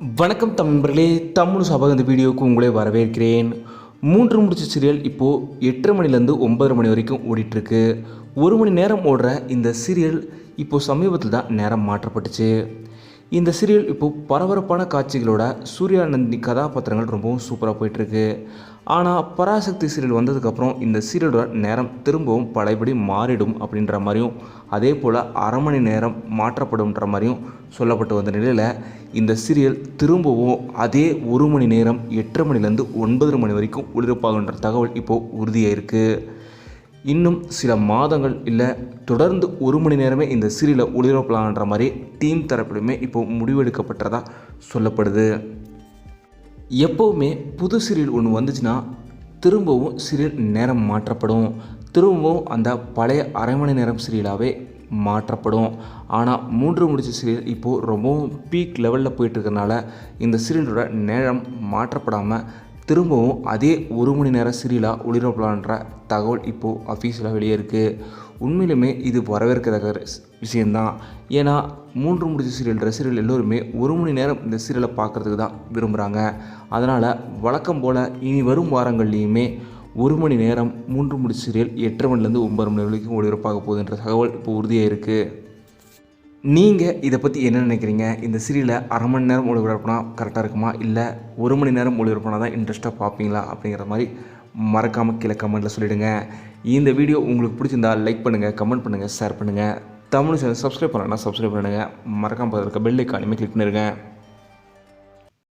வணக்கம் நண்பர்களே, தமிழ் சபக இந்த வீடியோவுக்கு உங்களே வரவேற்கிறேன். 3 முடிச்ச சீரியல் இப்போது 8:30 மணிலேருந்து 9:30 மணி வரைக்கும் ஓடிட்டுருக்கு. 1 மணி நேரம் ஓடுற இந்த சீரியல் இப்போது சமீபத்தில் தான் நேரம் மாற்றப்பட்டுச்சு. இந்த சீரியல் இப்போது பரபரப்பான காட்சிகளோட சூர்யா நந்தினி கதாபாத்திரங்கள் ரொம்பவும் சூப்பராக போயிட்டுருக்கு. ஆனால் பராசக்தி சீரியல் வந்ததுக்கப்புறம் இந்த சீரியலோட நேரம் திரும்பவும் பழையபடி மாறிடும் அப்படின்ற மாதிரியும், அதே போல் அரை மணி நேரம் மாற்றப்படும்ன்ற மாதிரியும் சொல்லப்பட்டு வந்த நிலையில் இந்த சீரியல் திரும்பவும் அதே 1 மணி நேரம் 8:30 மணிலேருந்து 9:30 மணி வரைக்கும் ஒளிபரப்பாகுன்ற தகவல் இப்போது உறுதியாயிருக்கு. இன்னும் சில மாதங்கள் இல்லை தொடர்ந்து 1 மணி நேரமே இந்த சீரியலை ஒளிபரப்பலான்ற மாதிரி டீம் தரப்பிலுமே இப்போது முடிவெடுக்கப்பட்டதாக சொல்லப்படுது. எப்போவுமே புது சீரியல் ஒன்று வந்துச்சுன்னா திரும்பவும் சீரியல் நேரம் மாற்றப்படும், திரும்பவும் அந்த பழைய அரை மணி நேரம் சீரியலாகவே மாற்றப்படும். ஆனால் 3 முடிச்ச சீரியல் இப்போது ரொம்பவும் பீக் லெவலில் போயிட்டுருக்கனால இந்த சீரியலோட நேரம் மாற்றப்படாமல் திரும்பவும் அதே 1 மணி நேரம் சீரியலாக ஒளிபரப்பலான்ற தகவல் இப்போது அஃபீஷியலாக வெளியே இருக்குது. உண்மையிலுமே இது வரவேற்கத்தக்க விஷயந்தான். ஏன்னா 3 முடிச்ச சீரியல் எல்லோருமே 1 மணி நேரம் இந்த சீரியலை பார்க்குறதுக்கு தான் விரும்புகிறாங்க. அதனால் வழக்கம் போல் இனி வரும் வாரங்கள்லேயுமே 1 மணி நேரம் 3 முடிச்ச சீரியல் 8:30 மணிலேருந்து 9:00 மணி வரைக்கும் ஒளிபரப்பாக போகுதுன்ற தகவல் இப்போ உறுதியாக இருக்குது. நீங்கள் இதை பற்றி என்ன நினைக்கிறீங்க? இந்த சீரியலை அரை மணி நேரம் ஒளிபரப்புனா கரெக்டாக இருக்குமா, இல்லை 1 மணி நேரம் ஒளிபரப்புனா தான் இன்ட்ரெஸ்ட்டாக பார்ப்பீங்களா அப்படிங்கிற மாதிரி மறக்காமல் கீழே கமெண்ட்டில் சொல்லிவிடுங்க. இந்த வீடியோ உங்களுக்கு பிடிச்சிருந்தால் லைக் பண்ணுங்கள், கமெண்ட் பண்ணுங்கள், ஷேர் பண்ணுங்கள். தமிழ் சேனல் சப்ஸ்கிரைப் பண்ணலைன்னா சப்ஸ்கிரைப் பண்ணுங்கள். மறக்காமல் இருக்க பெல் ஐக்கானையுமே கிளிக் பண்ணிடுங்க.